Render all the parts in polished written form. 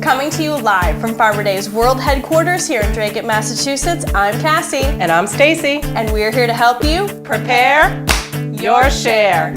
Coming to you live from Farmer Day's World Headquarters here in Dracut, Massachusetts, I'm Cassie. And I'm Stacey. And we're here to help you prepare your share.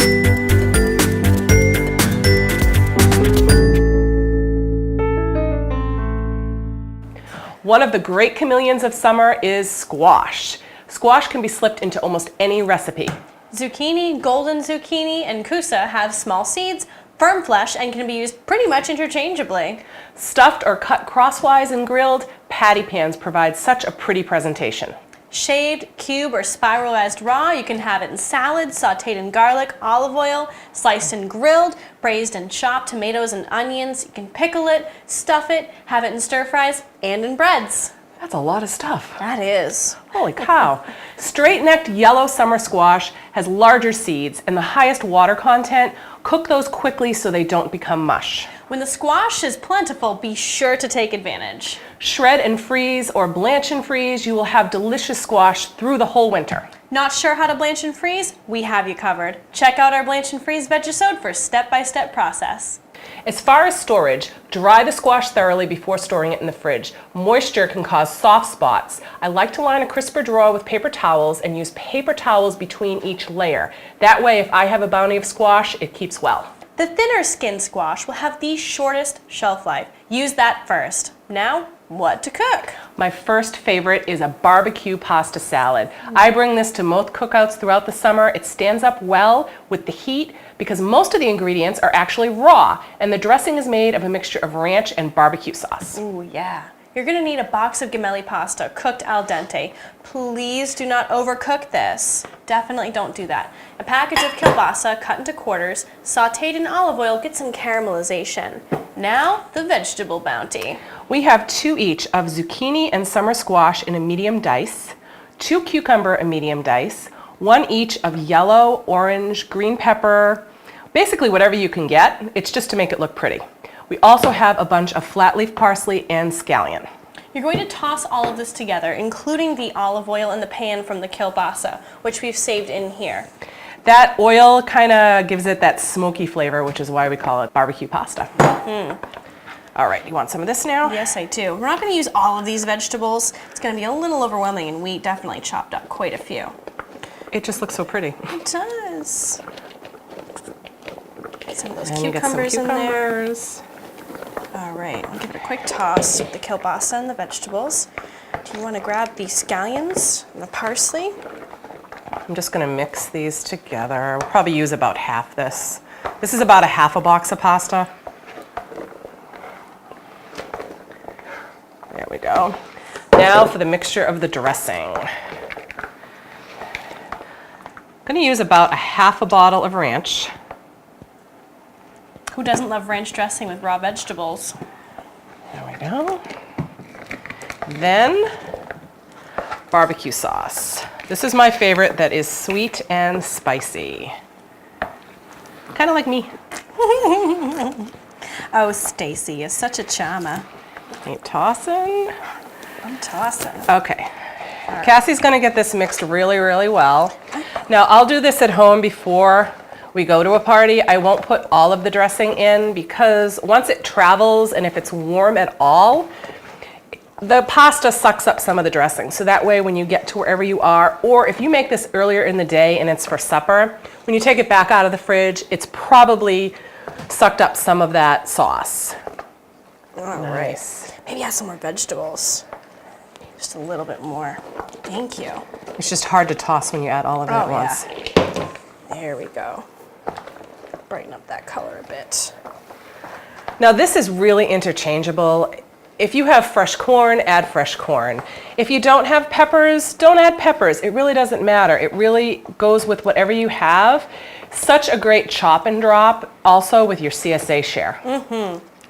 One of the great chameleons of summer is squash. Squash can be slipped into almost any recipe. Zucchini, golden zucchini, and Kousa have small seeds, firm flesh, and can be used pretty much interchangeably. Stuffed or cut crosswise and grilled, patty pans provide such a pretty presentation. Shaved, cube, or spiralized raw, you can have it in salad, sauteed in garlic, olive oil, sliced and grilled, braised and chopped tomatoes and onions. You can pickle it, stuff it, have it in stir fries, and in breads. That's a lot of stuff. That is. Holy cow. Straight-necked yellow summer squash has larger seeds and the highest water content. Cook those quickly so they don't become mush. When the squash is plentiful, be sure to take advantage. Shred and freeze or blanch and freeze, you will have delicious squash through the whole winter. Not sure how to blanch and freeze? We have you covered. Check out our blanch and freeze VEGISODE for step-by-step process. As far as storage, dry the squash thoroughly before storing it in the fridge. Moisture can cause soft spots. I like to line a crisper drawer with paper towels and use paper towels between each layer. That way, if I have a bounty of squash, it keeps well. The thinner skinned squash will have the shortest shelf life. Use that first. Now, what to cook? My first favorite is a barbecue pasta salad. I bring this to most cookouts throughout the summer. It stands up well with the heat because most of the ingredients are actually raw, and the dressing is made of a mixture of ranch and barbecue sauce. Ooh, yeah. You're gonna need a box of gemelli pasta cooked al dente. Please do not overcook this. Definitely don't do that. A package of kielbasa cut into quarters, sauteed in olive oil, get some caramelization. Now, the vegetable bounty. We have 2 each of zucchini and summer squash in a medium dice, 2 cucumber in medium dice, 1 each of yellow, orange, green pepper, basically whatever you can get. It's just to make it look pretty. We also have a bunch of flat leaf parsley and scallion. You're going to toss all of this together, including the olive oil in the pan from the kielbasa, which we've saved in here. That oil kind of gives it that smoky flavor, which is why we call it barbecue pasta. All right, you want some of this now? Yes, I do. We're not going to use all of these vegetables. It's going to be a little overwhelming, and we definitely chopped up quite a few. It just looks so pretty. It does. Get some of those And cucumbers you get some in there. cucumbers. All right, I'll give it a quick toss with the kielbasa and the vegetables. Do you want to grab the scallions and the parsley? I'm just going to mix these together. We'll probably use about half this. This is about a half a box of pasta. There we go. Now for the mixture of the dressing. I'm going to use about a half a bottle of ranch. Who doesn't love ranch dressing with raw vegetables? There we go. Then barbecue sauce. This is my favorite that is sweet and spicy. Kind of like me. Oh, Stacey is such a charmer. Keep tossing. I'm tossing. Okay. Cassie's going to get this mixed really, really well. Now, I'll do this at home before we go to a party. I won't put all of the dressing in because once it travels and if it's warm at all, the pasta sucks up some of the dressing. So that way when you get to wherever you are, or if you make this earlier in the day and it's for supper, when you take it back out of the fridge, it's probably sucked up some of that sauce. All Nice. right. Maybe add some more vegetables. Just a little bit more. Thank you. It's just hard to toss when you add all of it at once. Yeah. There we go. Brighten up that color a bit. Now this is really interchangeable. If you have fresh corn, add fresh corn. If you don't have peppers, don't add peppers. It really doesn't matter. It really goes with whatever you have. Such a great chop and drop also with your CSA share.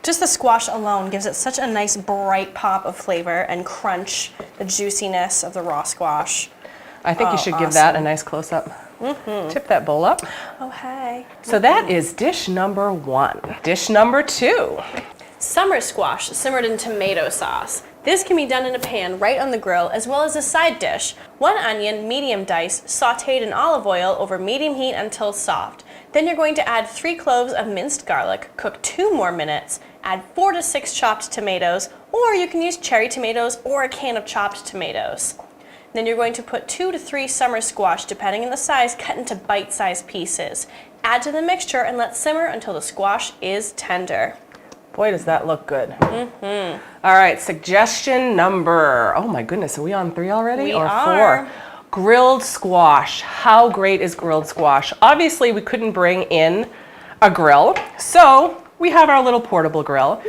Just the squash alone gives it such a nice bright pop of flavor and crunch, the juiciness of the raw squash. I think you should give that a nice close-up. Tip that bowl up. Oh, hey. So that is dish number 1. Dish number 2. Summer squash simmered in tomato sauce. This can be done in a pan right on the grill as well as a side dish. 1 onion, medium dice, sauteed in olive oil over medium heat until soft. Then you're going to add 3 cloves of minced garlic, cook 2 more minutes, Add 4 to 6 chopped tomatoes, or you can use cherry tomatoes or a can of chopped tomatoes. Then you're going to put 2 to 3 summer squash, depending on the size, cut into bite-sized pieces. Add to the mixture and let simmer until the squash is tender. Boy, does that look good. Mm-hmm. All right, suggestion number, oh my goodness, are we on 3 already? We or are. 4? Grilled squash. How great is grilled squash? Obviously, we couldn't bring in a grill, so we have our little portable grill.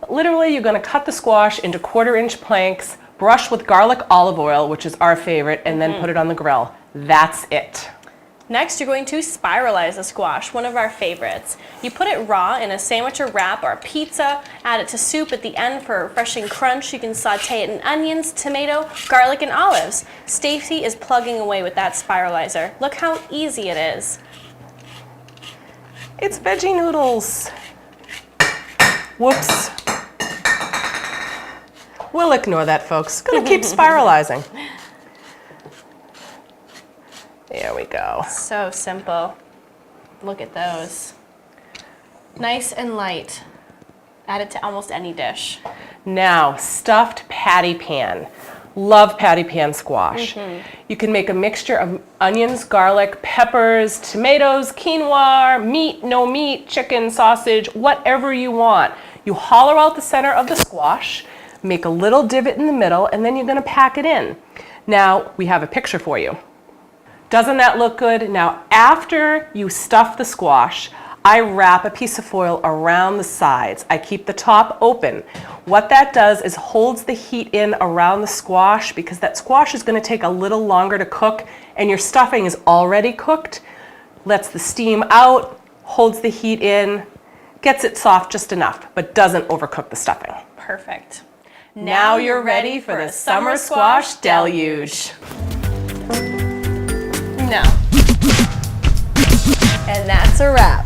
Literally, you're gonna cut the squash into 1/4-inch planks, brush with garlic olive oil, which is our favorite, and then put it on the grill. That's it. Next, you're going to spiralize the squash, one of our favorites. You put it raw in a sandwich or wrap or a pizza, add it to soup at the end for a refreshing crunch. You can saute it in onions, tomato, garlic, and olives. Stacey is plugging away with that spiralizer. Look how easy it is. It's veggie noodles. Whoops. We'll ignore that, folks. Gonna keep spiralizing. There we go. So simple. Look at those. Nice and light. Add it to almost any dish. Now, stuffed patty pan. Love patty pan squash. You can make a mixture of onions, garlic, peppers, tomatoes, quinoa, meat, no meat, chicken, sausage, whatever you want. You hollow out the center of the squash, make a little divot in the middle, and then you're gonna pack it in. Now, we have a picture for you. Doesn't that look good? Now, after you stuff the squash, I wrap a piece of foil around the sides. I keep the top open. What that does is holds the heat in around the squash, because that squash is going to take a little longer to cook, and your stuffing is already cooked. Lets the steam out, holds the heat in, gets it soft just enough, but doesn't overcook the stuffing. Perfect. Now you're ready for the summer squash deluge. No. And that's a wrap.